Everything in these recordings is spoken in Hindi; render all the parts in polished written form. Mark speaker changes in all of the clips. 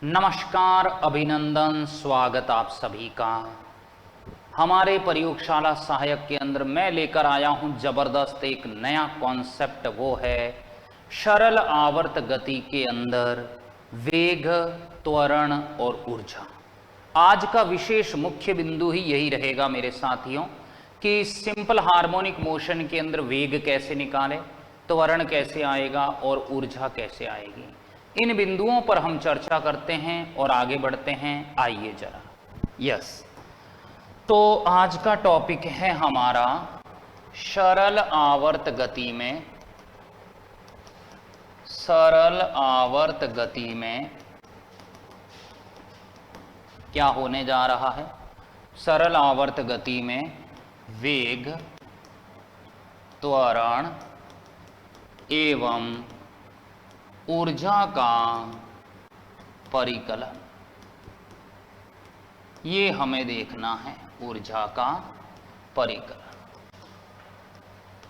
Speaker 1: नमस्कार, अभिनंदन, स्वागत आप सभी का हमारे प्रयोगशाला सहायक के अंदर। मैं लेकर आया हूं जबरदस्त एक नया कॉन्सेप्ट, वो है सरल आवर्त गति के अंदर वेग, त्वरण और ऊर्जा। आज का विशेष मुख्य बिंदु ही यही रहेगा मेरे साथियों कि सिंपल हार्मोनिक मोशन के अंदर वेग कैसे निकालें, त्वरण कैसे आएगा और ऊर्जा कैसे आएगी। इन बिंदुओं पर हम चर्चा करते हैं और आगे बढ़ते हैं। आइए जरा। यस, तो आज का टॉपिक है हमारा सरल आवर्त गति में, सरल आवर्त गति में क्या होने जा रहा है। सरल आवर्त गति में वेग, त्वरण एवं ऊर्जा का परिकलन, ये हमें देखना है। ऊर्जा का परिकलन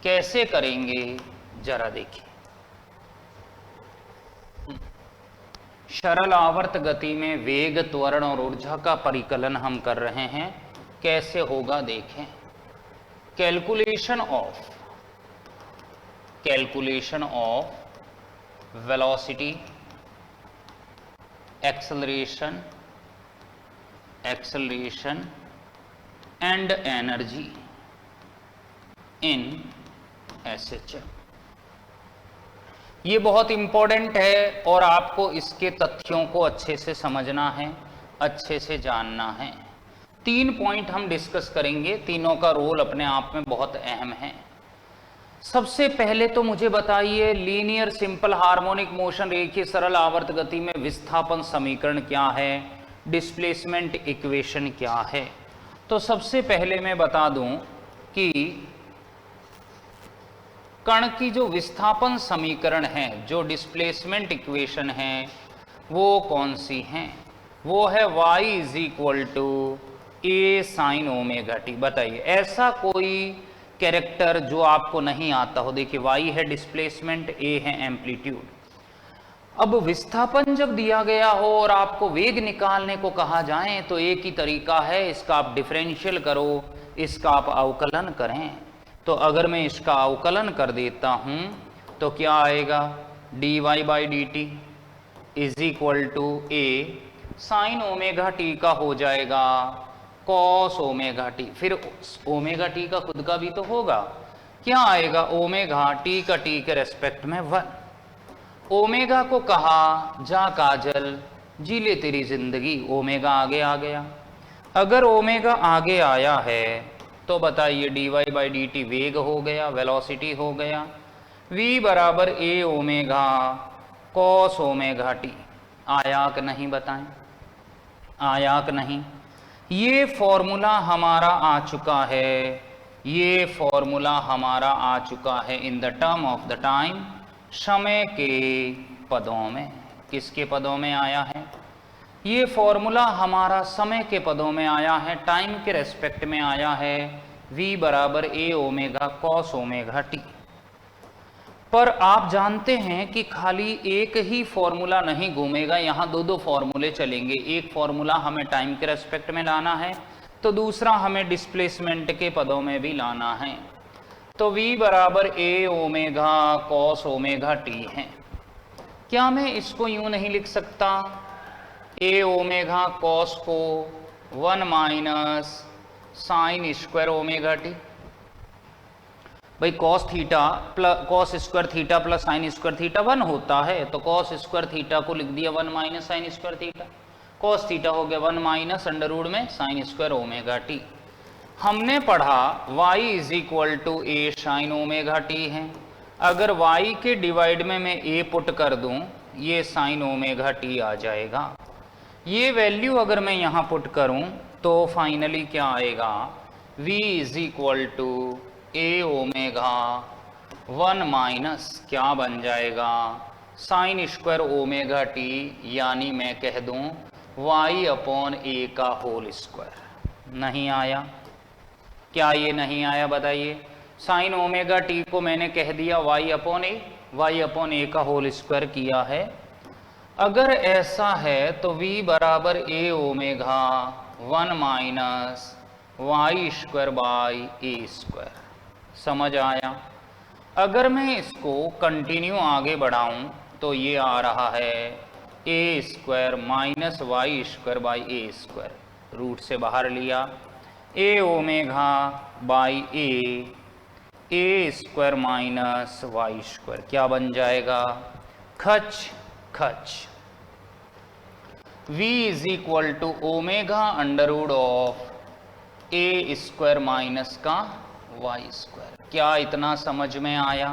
Speaker 1: कैसे करेंगे जरा देखिए। सरल आवर्त गति में वेग, त्वरण और ऊर्जा का परिकलन हम कर रहे हैं। कैसे होगा देखें। Calculation of velocity, acceleration and energy in SHM, ये बहुत इंपॉर्टेंट है और आपको इसके तथ्यों को अच्छे से समझना है, अच्छे से जानना है। 3 पॉइंट हम डिस्कस करेंगे, तीनों का रोल अपने आप में बहुत अहम है। सबसे पहले तो मुझे बताइए, लीनियर सिंपल हार्मोनिक मोशन, रेखीय सरल आवर्त गति में विस्थापन समीकरण क्या है, डिस्प्लेसमेंट इक्वेशन क्या है। तो सबसे पहले मैं बता दूं कि कण की जो विस्थापन समीकरण है, जो डिस्प्लेसमेंट इक्वेशन है, वो कौन सी है। वो है y is equal to A sine omega T. बताइए ऐसा कोई कैरेक्टर जो आपको नहीं आता हो। देखिए y है डिस्प्लेसमेंट, a है एम्पलीट्यूड। अब विस्थापन जब दिया गया हो और आपको वेग निकालने को कहा जाए तो एक ही तरीका है, इसका आप डिफरेंशियल करो, इसका आप अवकलन करें। तो अगर मैं इसका अवकलन कर देता हूं तो क्या आएगा, dy by D T is equal to A sine omega T का हो जाएगा कॉस ओमेगा टी। फिर ओमेगा टी का खुद का भी तो होगा, क्या आएगा, ओमेगा टी का टी के रेस्पेक्ट में 1। ओमेगा को कहा जा काजल जी ले तेरी जिंदगी, ओमेगा आगे आ गया। अगर ओमेगा आगे आया है तो बताइए dy बाई डी टी वेग हो गया, वेलोसिटी हो गया। v बराबर ए ओमेगा कॉस ओमेगा टी। आया कि नहीं बताएं, आया कि नहीं। ये फॉर्मूला हमारा आ चुका है, ये फॉर्मूला हमारा आ चुका है in the term of the time, समय के पदों में। किसके पदों में आया है ये फॉर्मूला, हमारा समय के पदों में आया है, टाइम के रेस्पेक्ट में आया है। v बराबर ए ओमेगा कॉस ओमेगा टी। पर आप जानते हैं कि खाली एक ही फॉर्मूला नहीं घूमेगा, यहाँ दो फॉर्मूले चलेंगे। एक फॉर्मूला हमें टाइम के रेस्पेक्ट में लाना है तो दूसरा हमें डिस्प्लेसमेंट के पदों में भी लाना है। तो v बराबर ए ओमेगा कॉस ओमेगा टी है। क्या मैं इसको यूं नहीं लिख सकता, ए ओमेगा कॉस को 1 minus sine square omega t. भाई cos theta plus cos square theta plus sine square theta 1 होता है, तो कॉस स्क्वायर थीटा को लिख दिया 1 minus sine square theta. Cos theta हो गया 1 माइनस अंडर रूट में साइन स्क्वायर ओमेगा टी। हमने पढ़ा y is equal to A sine omega T है। अगर y के डिवाइड में मैं a पुट कर दूं, ये साइन ओमेगा टी आ जाएगा। ये वैल्यू अगर मैं यहाँ पुट करूं तो फाइनली क्या आएगा, v is equal to A omega 1 minus क्या बन जाएगा, साइन स्क्वायर ओमेगा टी, यानी मैं कह दूं y अपॉन ए का होल स्क्वायर। नहीं आया, क्या ये नहीं आया बताइए। साइन ओमेगा टी को मैंने कह दिया y अपॉन ए का होल स्क्वायर किया है। अगर ऐसा है तो v बराबर a omega 1 minus Y square by A square. समझ आया? अगर मैं इसको कंटिन्यू आगे बढ़ाऊं तो ये आ रहा है a square minus Y square by A square, root से बाहर लिया, a omega by A square minus Y square, क्या बन जाएगा? खच खच। v is equal to omega under root of a square minus का वाई स्क्वायर। क्या इतना समझ में आया?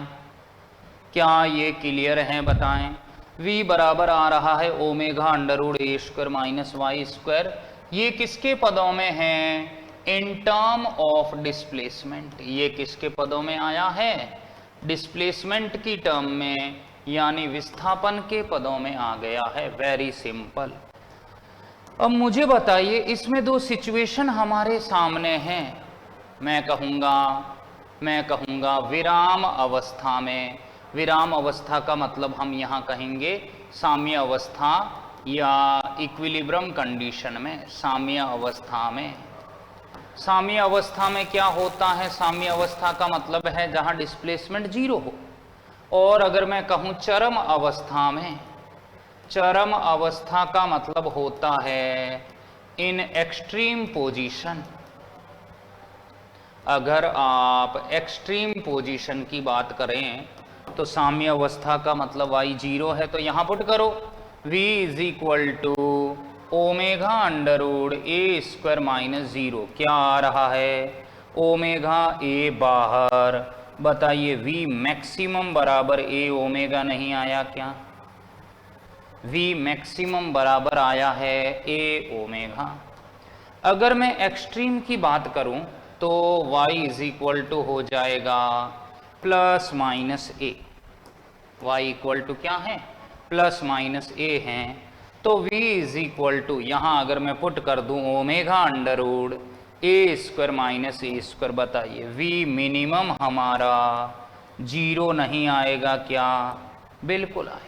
Speaker 1: क्या ये क्लियर है? बताएं। v बराबर आ रहा है omega under root A square minus Y square. ये किसके पदों में है? In term of displacement. ये किसके पदों में आया है? डिस्प्लेसमेंट की टर्म में, यानी विस्थापन के पदों में आ गया है। Very simple. अब मुझे बताइए, इसमें दो सिचुएशन हमारे सामने हैं। मैं कहूँगा विराम अवस्था में। विराम अवस्था का मतलब हम यहाँ कहेंगे साम्य अवस्था या इक्विलिब्रियम कंडीशन में। साम्य अवस्था में, साम्य अवस्था में क्या होता है? साम्य अवस्था का मतलब है जहाँ डिस्प्लेसमेंट जीरो हो। और अगर मैं कहूँ चरम अवस्था में, चरम अवस्था का मतलब होता है इन एक्सट्रीम पोजीशन। अगर आप एक्सट्रीम पोजीशन की बात करें तो साम्य अवस्था का मतलब y जीरो है, तो यहां पुट करो v is equal to omega under root A square minus zero. क्या आ रहा है? ओमेगा ए बाहर। बताइए v मैक्सिमम बराबर a ओमेगा नहीं आया क्या? v मैक्सिमम बराबर आया है a ओमेगा। अगर मैं एक्सट्रीम की बात करूं तो y इज इक्वल टू हो जाएगा plus minus A. y equal to क्या है? प्लस माइनस ए है। तो v इज इक्वल टू, यहाँ अगर मैं पुट कर दूं omega under root A square minus A square. बताइए v मिनिमम हमारा जीरो नहीं आएगा क्या? बिल्कुल आएगा।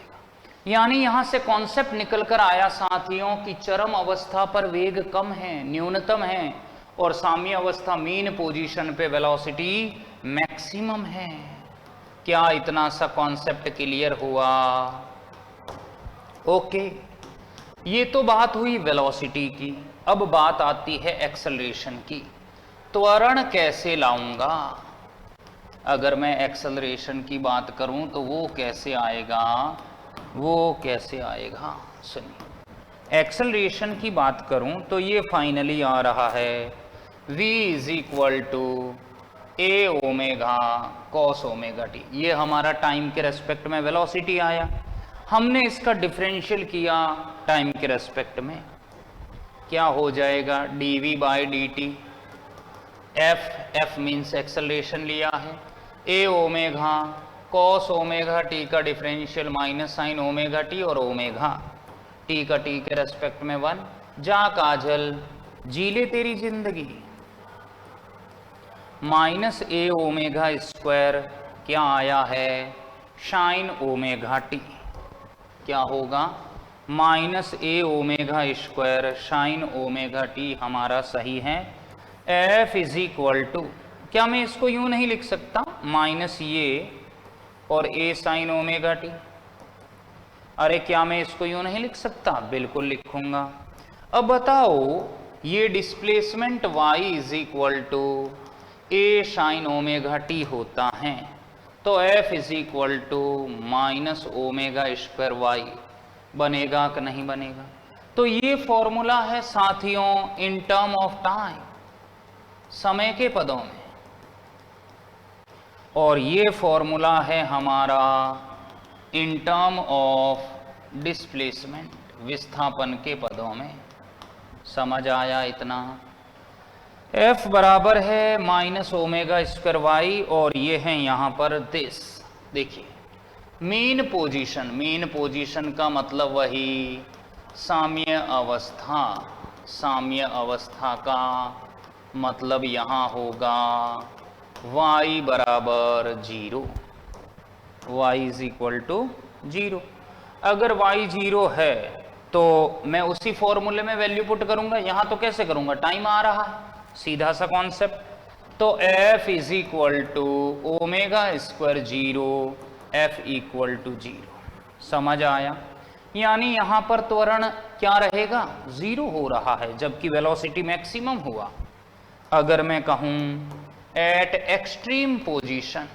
Speaker 1: यानी यहाँ से कॉन्सेप्ट निकल कर आया साथियों कि चरम अवस्था पर वेग कम है, न्यूनतम है, और साम्य अवस्था मीन पोजीशन पे वेलोसिटी मैक्सिमम है। क्या इतना सा कॉन्सेप्ट क्लियर हुआ? ओके, ये तो बात हुई वेलोसिटी की। अब बात आती है एक्सेलरेशन की। त्वरण कैसे लाऊंगा? अगर मैं एक्सेलरेशन की बात करूं तो वो कैसे आएगा? सुनिए, एक्सेलरेशन की बात करूं तो ये फाइनली आ रहा है v is equal to A omega cos omega T. ये हमारा टाइम के रेस्पेक्ट में वेलोसिटी आया। हमने इसका डिफरेंशियल किया टाइम के रेस्पेक्ट में, क्या हो जाएगा? dv by D T. F means acceleration लिया है, ए ओमेगा कॉस ओमेगा टी का differential minus sign omega t, और ओमेगा टी का टी के रेस्पेक्ट में 1। जा काजल जी ले तेरी जिंदगी। माइनस ए ओमेगा स्क्वायर क्या आया है? Sine omega t. क्या होगा? Minus a omega square sine omega t हमारा सही है। एफ इज इक्वल टू, क्या मैं इसको यूं नहीं लिख सकता माइनस ये और ए साइन ओमेगा टी? अरे क्या मैं इसको यूं नहीं लिख सकता? बिल्कुल लिखूंगा। अब बताओ, ये displacement y is equal to A sine omega T होता है, तो f is equal to minus omega square Y बनेगा कि नहीं बनेगा? तो ये फॉर्मूला है साथियों इन टर्म ऑफ टाइम, समय के पदों में, और ये फॉर्मूला है हमारा इन टर्म ऑफ डिस्प्लेसमेंट, विस्थापन के पदों में। समझ आया इतना? F बराबर है माइनस ओमेगा स्क्वायर वाई, और ये है यहाँ पर दिस। देखिए मीन पोजीशन का मतलब वही साम्य अवस्था। साम्य अवस्था का मतलब यहाँ होगा y बराबर zero, y is equal to zero. अगर y 0 है तो मैं उसी फॉर्मूले में वैल्यू पुट करूंगा, यहां तो कैसे करूंगा, टाइम आ रहा है, सीधा सा कॉन्सेप्ट। तो f is equal to omega square 0, f equal to 0। समझ आया? यानी यहां पर त्वरण क्या रहेगा, 0 हो रहा है, जबकि वेलोसिटी मैक्सिमम हुआ। अगर मैं कहूं eight extreme position,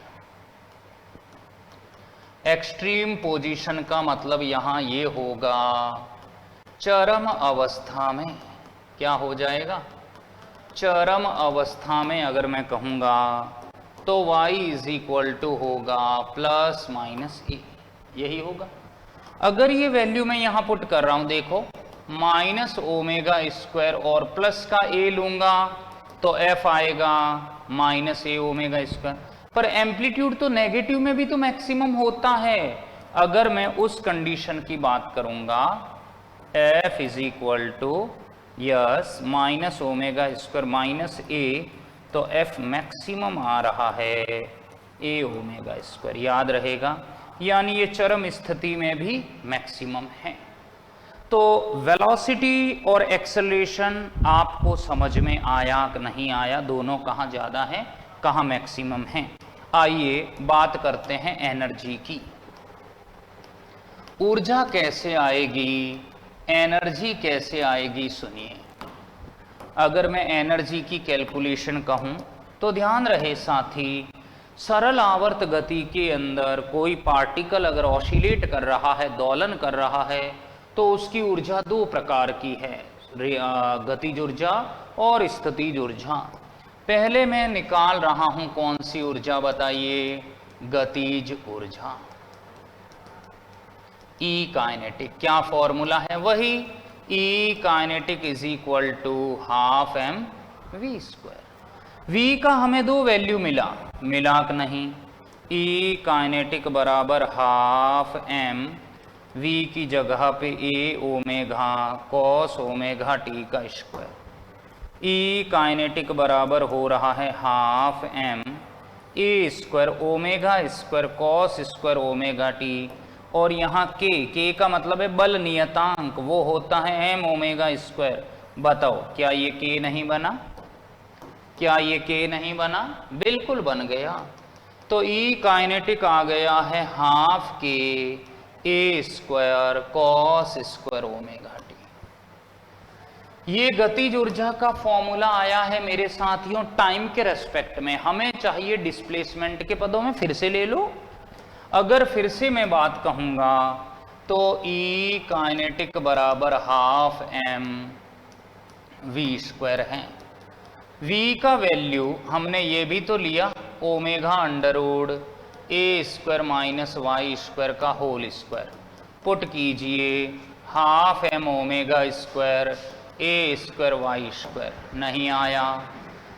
Speaker 1: extreme position का मतलब यहां ये होगा चरम अवस्था में, क्या हो जाएगा, चरम अवस्था में अगर मैं कहूंगा तो y इज इक्वल टू होगा प्लस माइनस ए, यही होगा। अगर ये वैल्यू मैं यहां पुट कर रहा हूं, देखो माइनस ओमेगा स्क्वायर और प्लस का a लूंगा तो f आएगा माइनस ए ओमेगा स्क्वायर, पर एम्पलीट्यूड तो नेगेटिव में भी तो मैक्सिमम होता है। अगर मैं उस कंडीशन की बात करूंगा f is equal to yes minus omega square minus a, तो f मैक्सिमम आ रहा है ए ओमेगा स्क्वायर, याद रहेगा। यानी ये चरम स्थिति में भी मैक्सिमम है। तो वेलोसिटी और एक्सेलरेशन आपको समझ में आया कि नहीं आया, दोनों कहाँ ज़्यादा है कहाँ मैक्सिमम है। आइए बात करते हैं एनर्जी की। ऊर्जा कैसे आएगी, एनर्जी कैसे आएगी, सुनिए। अगर मैं एनर्जी की कैलकुलेशन कहूं तो ध्यान रहे साथी, सरल आवर्त गति के अंदर कोई पार्टिकल अगर ऑसिलेट कर रहा है, दोलन कर रहा है, तो उसकी ऊर्जा दो प्रकार की है, गतिज ऊर्जा और स्थितिज ऊर्जा। पहले मैं निकाल रहा हूं कौन सी ऊर्जा, बताइए, गतिज ऊर्जा, ई काइनेटिक। क्या फॉर्मूला है, वही E kinetic is equal to half m v square. V का हमें दो वैल्यू मिला कि नहीं, ई काइनेटिक बराबर हाफ एम, वी की जगह पे a omega cos omega T का स्क्वायर। ई काइनेटिक बराबर हो रहा है half m a square omega square cos square omega t, और यहाँ के का मतलब है बल नियतांक, वो होता है एम ओमेगा स्क्वायर। बताओ क्या ये के नहीं बना, क्या ये के नहीं बना, बिल्कुल बन गया। तो ई काइनेटिक आ गया है half k a square cos square omega T. ये गतिज ऊर्जा का फॉर्मूला आया है मेरे साथियों टाइम के रेस्पेक्ट में। हमें चाहिए डिस्प्लेसमेंट के पदों में, फिर से ले लो। अगर फिर से मैं बात कहूंगा तो ई काइनेटिक बराबर हाफ एम वी स्क्वायर है। वी का वैल्यू हमने ये भी तो लिया omega under root A square minus Y square का होल स्क्वायर। पुट कीजिए हाफ एम ओमेगा स्क्वायर ए स्क्वायर वाई स्क्वायर, नहीं आया,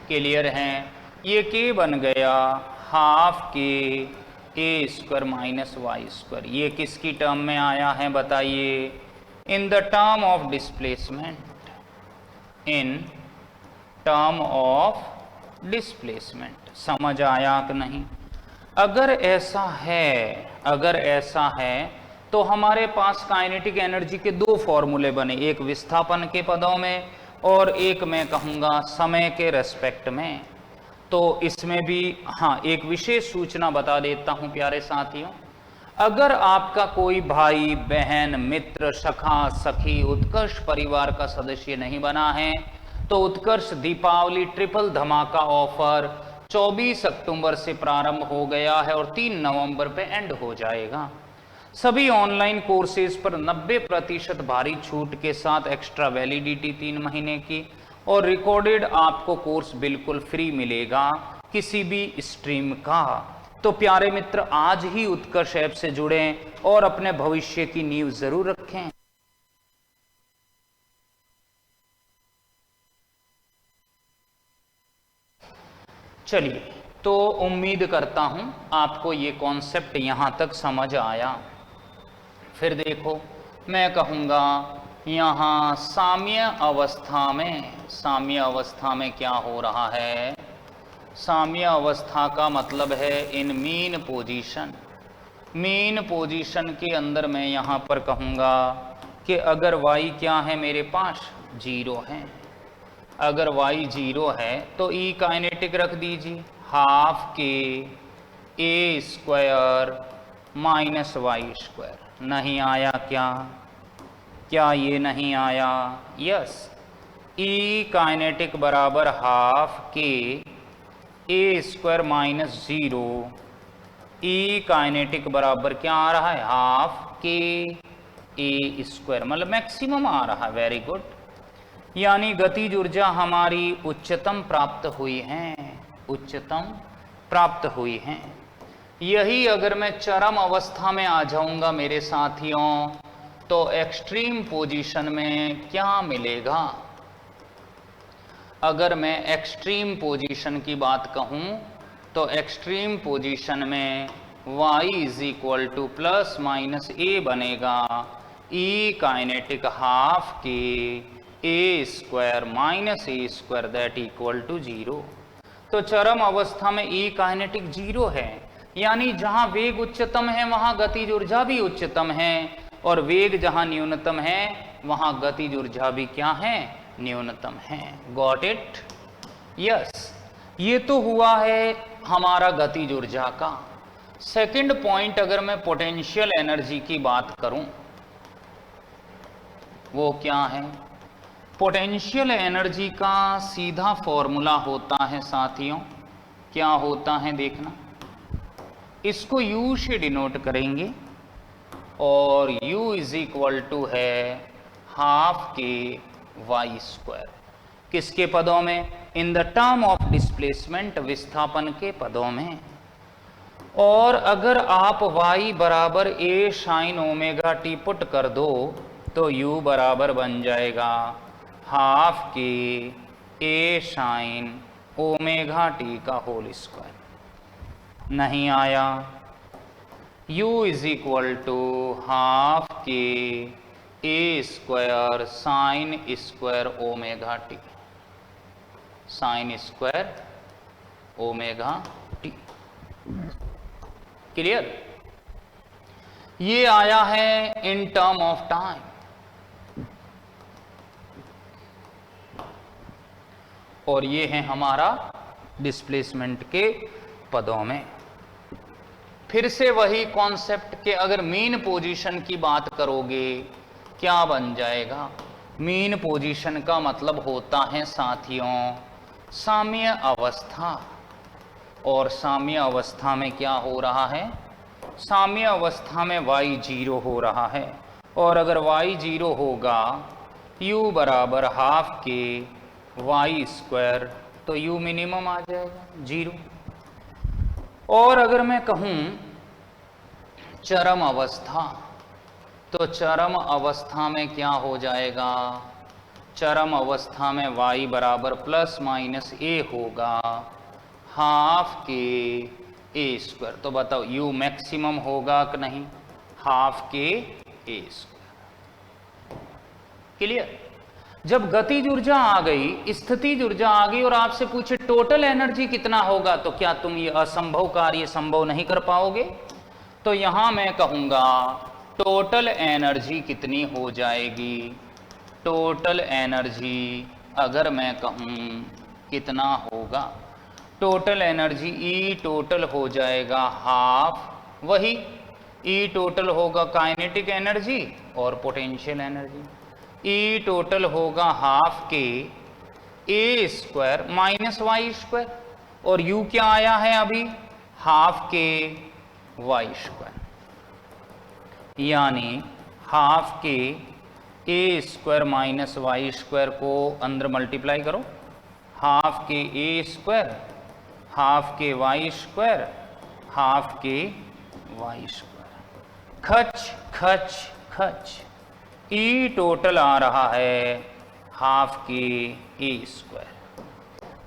Speaker 1: क्लियर है। ये के बन गया half k a square minus Y square. ये किसकी टर्म में आया है बताइए, in the term of displacement, in term of displacement. समझ आया कि नहीं? अगर ऐसा है तो हमारे पास काइनेटिक एनर्जी के दो फॉर्मूले बने, एक विस्थापन के पदों में और एक मैं कहूँगा समय के रेस्पेक्ट में। तो इसमें भी हाँ एक विशेष सूचना बता देता हूँ प्यारे साथियों, अगर आपका कोई भाई बहन मित्र सखा सखी उत्कर्ष परिवार का सदस्य नहीं बना है तो उत्कर्ष दीपावली ट्रिपल धमाका ऑफर 24 अक्टूबर से प्रारंभ हो गया है और 3 नवंबर पे एंड हो जाएगा। सभी ऑनलाइन कोर्सेज पर 90% भारी छूट के साथ एक्स्ट्रा वैलिडिटी 3 महीने की, और रिकॉर्डेड आपको कोर्स बिल्कुल फ्री मिलेगा किसी भी स्ट्रीम का। तो प्यारे मित्र आज ही उत्कर्ष ऐप से जुड़ें और अपने भविष्य की नींव जरूर रखें। चलिए, तो उम्मीद करता हूं आपको ये कॉन्सेप्ट यहां तक समझ आया। फिर देखो मैं कहूंगा यहाँ साम्य अवस्था में क्या हो रहा है, साम्य अवस्था का मतलब है in mean position, main position के अंदर मैं यहाँ पर कहूँगा कि अगर y क्या है मेरे पास 0 है, अगर y 0 है तो E काइनेटिक रख दीजिए हाफ के a square minus Y square. नहीं आया क्या? क्या ये नहीं आया? यस, E काइनेटिक बराबर हाफ के a square minus 0, E kinetic बराबर क्या आ रहा है? हाफ के a स्क्वायर, मतलब मैक्सिमम आ रहा है। वेरी गुड, यानी गतिज ऊर्जा हमारी उच्चतम प्राप्त हुई है, उच्चतम प्राप्त हुई है। यही अगर मैं चरम अवस्था में आ जाऊंगा मेरे साथियों, तो एक्सट्रीम पोजीशन में क्या मिलेगा? अगर मैं एक्सट्रीम पोजीशन की बात कहूं तो एक्सट्रीम पोजीशन में y is equal to plus minus a बनेगा, E काइनेटिक हाफ के a square minus a square that equal to 0। तो चरम अवस्था में E काइनेटिक 0 है, यानी जहां वेग उच्चतम है वहां गतिज ऊर्जा भी उच्चतम है, और वेग जहां न्यूनतम है वहां गतिज ऊर्जा भी क्या है? न्यूनतम है। Got it? यस, ये तो हुआ है हमारा गतिज ऊर्जा का। सेकंड पॉइंट, अगर मैं पोटेंशियल एनर्जी की बात करूं, वो क्या है? पोटेंशियल एनर्जी का सीधा फॉर्मूला होता है साथियों, क्या होता है देखना, इसको U से डिनोट करेंगे और U इज इक्वल टू है हाफ के वाई स्क्वायर। किसके पदों में? In the term of displacement, विस्थापन के पदों में। और अगर आप y बराबर a sine omega T put कर दो तो U बराबर बन जाएगा हाफ के a साइन ओमेगा टी का होल स्क्वायर। नहीं आया? U is equal to half के a square sine square omega t, sine square omega t. Clear? ये आया है इन टर्म ऑफ टाइम। और ये है हमारा डिस्प्लेसमेंट के पदों में। फिर से वही कॉन्सेप्ट के अगर मीन पोजीशन की बात करोगे क्या बन जाएगा? मीन पोजीशन का मतलब होता है साथियों साम्य अवस्था, और साम्य अवस्था में क्या हो रहा है? साम्य अवस्था में y 0 हो रहा है, और अगर y 0 होगा u बराबर हाफ के y स्क्वायर, तो u मिनिमम आ जाएगा 0। और अगर मैं कहूं चरम अवस्था, तो चरम अवस्था में क्या हो जाएगा? चरम अवस्था में y बराबर प्लस माइनस a होगा हाफ के a स्क्वायर। तो बताओ u मैक्सिमम होगा कि नहीं? हाफ के a स्क्वायर। क्लियर? जब गतिज ऊर्जा आ गई, स्थितिज ऊर्जा आ गई और आपसे पूछे टोटल एनर्जी कितना होगा, तो क्या तुम ये असंभव कार्य संभव नहीं कर पाओगे? तो यहां मैं कहूंगा टोटल एनर्जी कितनी हो जाएगी? टोटल एनर्जी अगर मैं कहूं कितना होगा, टोटल एनर्जी E टोटल हो जाएगा हाफ, वही E टोटल होगा काइनेटिक एनर्जी और पोटेंशियल एनर्जी। E टोटल होगा हाफ के a square minus Y square, और U क्या आया है अभी? हाफ के वाई स्क्वायर, यानी हाफ के a square minus Y square को अंदर मल्टीप्लाई करो, हाफ के a स्क्वायर हाफ के वाई स्क्वायर हाफ के वाई स्क्वायर, खच खच खच, E टोटल आ रहा है हाफ के a स्क्वायर।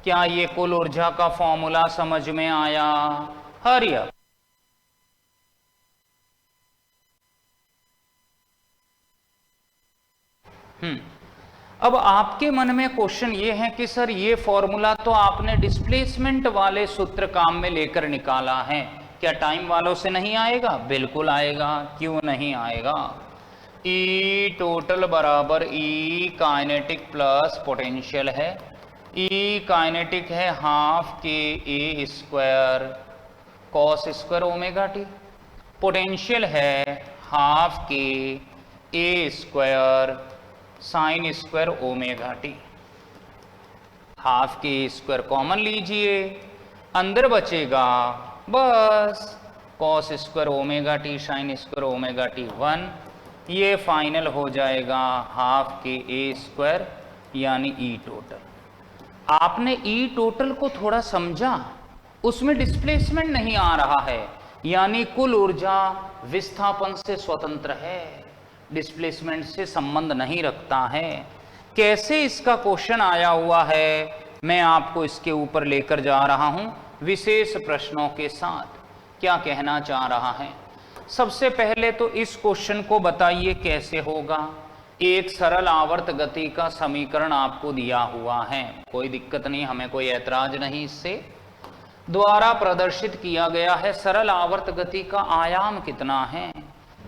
Speaker 1: क्या ये कुल ऊर्जा का फॉर्मूला समझ में आया? Hurry up. अब आपके मन में क्वेश्चन ये है कि सर ये फॉर्मूला तो आपने डिस्प्लेसमेंट वाले सूत्र काम में लेकर निकाला है, क्या टाइम वालों से नहीं आएगा? बिल्कुल आएगा, क्यों नहीं आएगा? ई टोटल बराबर ई काइनेटिक प्लस पोटेंशियल है। ई काइनेटिक है half k a square cos square omega t, potential है half k a square sine square omega t. Half k square common लीजिए, अंदर बचेगा बस cos square omega t sine square omega t 1। ये फाइनल हो जाएगा हाफ के ए स्क्वायर यानी ई टोटल। आपने ई टोटल को थोड़ा समझा, उसमें डिस्प्लेसमेंट नहीं आ रहा है, यानी कुल ऊर्जा विस्थापन से स्वतंत्र है, डिस्प्लेसमेंट से संबंध नहीं रखता है। कैसे इसका क्वेश्चन आया हुआ है मैं आपको इसके ऊपर लेकर जा रहा हूं विशेष प्रश्नों के साथ। क्या कहना चाह रहा है? सबसे पहले तो इस क्वेश्चन को बताइए कैसे होगा। एक सरल आवर्त गति का समीकरण आपको दिया हुआ है, कोई दिक्कत नहीं, हमें कोई ऐतराज नहीं, इससे द्वारा प्रदर्शित किया गया है सरल आवर्त गति का आयाम कितना है।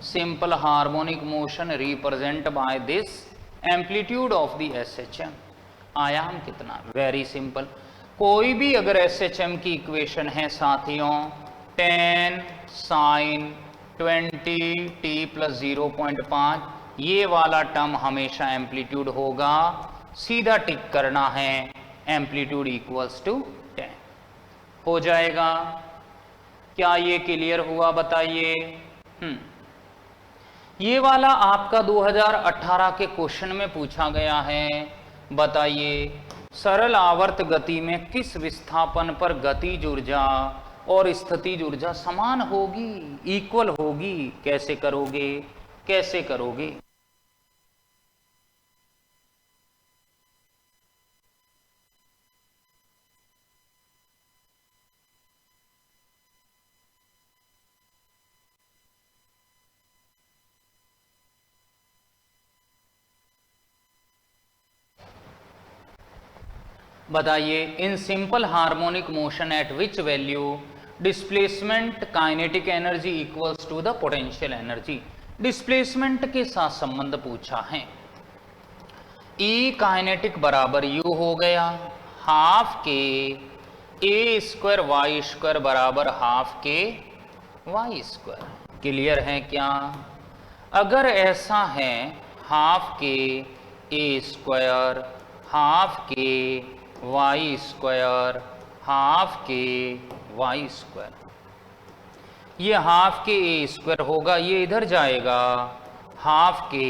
Speaker 1: Simple harmonic motion represent by this amplitude of the SHM. आयाम कितना? वेरी सिंपल, कोई भी अगर एसएचएम की इक्वेशन है साथियों 10 साइन 20 टी प्लस 0.5, ये वाला टर्म हमेशा एम्पलीट्यूड होगा, सीधा टिक करना है एम्पलीट्यूड इक्वल्स टू 10 हो जाएगा। क्या ये क्लियर हुआ बताइए? ये वाला आपका 2018 के क्वेश्चन में पूछा गया है। बताइए सरल आवर्त गति में किस विस्थापन पर गतिज ऊर्जा और स्थितिज ऊर्जा समान होगी, इक्वल होगी? कैसे करोगे, कैसे करोगे? बताइए in simple harmonic motion at which value displacement kinetic energy equals to the potential energy. Displacement के साथ संबंध पूछा है। ई काइनेटिक बराबर यू हो गया half k a square Y square बराबर हाफ के वाई स्क्वायर। क्लियर है क्या? अगर ऐसा है half k a square half के वाई स्क्वायर हाफ के वाई स्क्वायर, ये हाफ के ए स्क्वायर होगा, ये इधर जाएगा हाफ के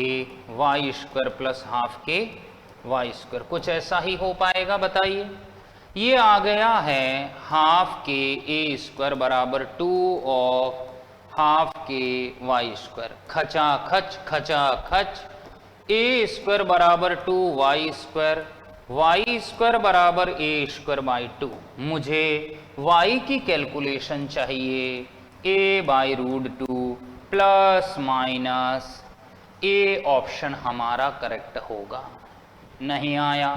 Speaker 1: वाई स्क्वायर प्लस हाफ के वाई स्क्वायर, कुछ ऐसा ही हो पाएगा बताइए। ये आ गया है हाफ के ए स्क्वायर बराबर 2 ऑफ हाफ के वाई स्क्वायर, खचा खच ए स्क्वायर बराबर 2 वाई स्क्वायर बराबर ए स्क्वायर बाई 2। मुझे y की कैलकुलेशन चाहिए a by root 2 plus minus a, option हमारा करेक्ट होगा। नहीं आया?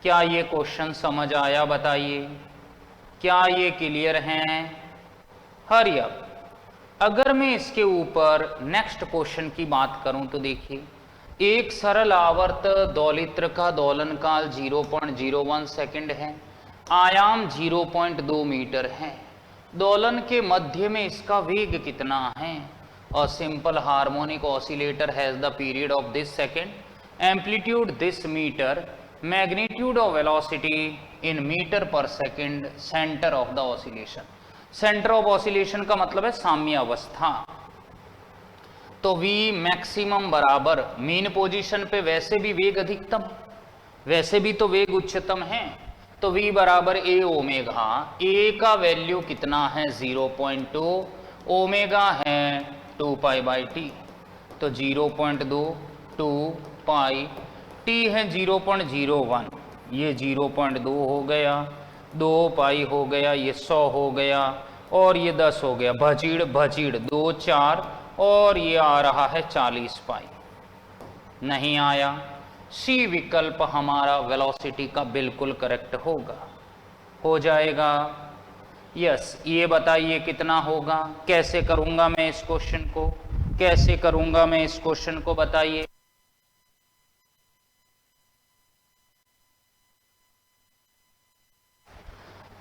Speaker 1: क्या ये क्वेश्चन समझ आया बताइए? क्या ये क्लियर हैं? Hurry up. अगर मैं इसके ऊपर नेक्स्ट क्वेश्चन की बात करूं तो देखिए एक सरल आवर्त दोलित्र का दोलन काल 0.01 सेकंड है, आयाम 0.2 मीटर है, दोलन के मध्य में इसका वेग कितना है? और simple harmonic oscillator has the period of this second, amplitude this metre, magnitude of velocity in metre per second, centre of the oscillation. Centre of oscillation का मतलब है साम्य अवस्था। तो V मैक्सिमम बराबर मीन पोजीशन पे वैसे भी वेग अधिकतम, वैसे भी तो वेग उच्चतम है, तो V बराबर ए ओमेगा। ए का वैल्यू कितना है 0.2, ओमेगा है 2 पाई बाई टी, तो 0.2 2 पाई, टी है 0.01, ये 0.2 हो गया, 2 पाई हो गया, ये 100 हो गया और ये 10 हो गया, भचीड़ 2 4 और ये आ रहा है 40 पाई। नहीं आया? सी विकल्प हमारा वेलोसिटी का बिल्कुल करेक्ट होगा, हो जाएगा। यस, ये बताइए कितना होगा। कैसे करूंगा मैं इस क्वेश्चन को, कैसे करूंगा मैं इस क्वेश्चन को, बताइए।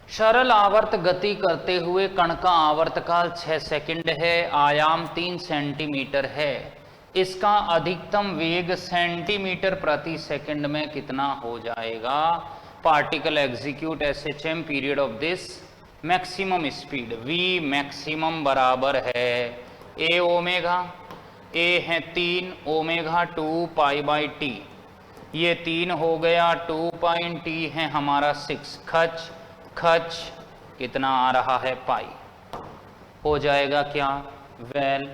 Speaker 1: सरल आवर्त गति करते हुए कण का आवर्तकाल 6 सेकंड है, आयाम 3 सेंटीमीटर है। इसका अधिकतम वेग सेंटीमीटर प्रति सेकंड में कितना हो जाएगा। Particle execute SHM period of this maximum speed v maximum बराबर है a ओमेगा, a है 3 ओमेगा 2 पाई बाई टी, ये 3 हो गया, 2 पाई टी है हमारा 6, खच खच कितना आ रहा है पाई, हो जाएगा क्या वेल।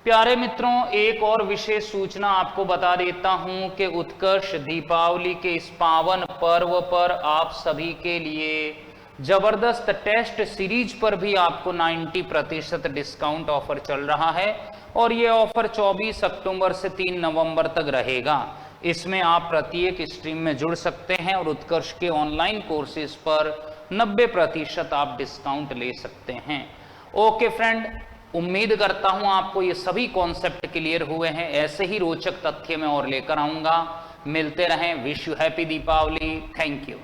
Speaker 1: प्यारे मित्रों, एक और विशेष सूचना आपको बता देता हूं कि उत्कर्ष दीपावली के इस पावन पर्व पर आप सभी के लिए जबरदस्त टेस्ट सीरीज पर भी आपको 90% डिस्काउंट ऑफर चल रहा है और ये ऑफर 24 अक्टूबर से 3 नवंबर तक रहेगा। इसमें आप प्रत्येक स्ट्रीम में जुड़ सकते हैं और उत्कर्ष के ऑनलाइन कोर्सेज पर 90% आप डिस्काउंट ले सकते हैं। ओके फ्रेंड, उम्मीद करता हूं आपको ये सभी कॉन्सेप्ट क्लियर हुए हैं। ऐसे ही रोचक तथ्य मैं और लेकर आऊंगा। मिलते रहें। Wish you happy Deepavali. Thank you.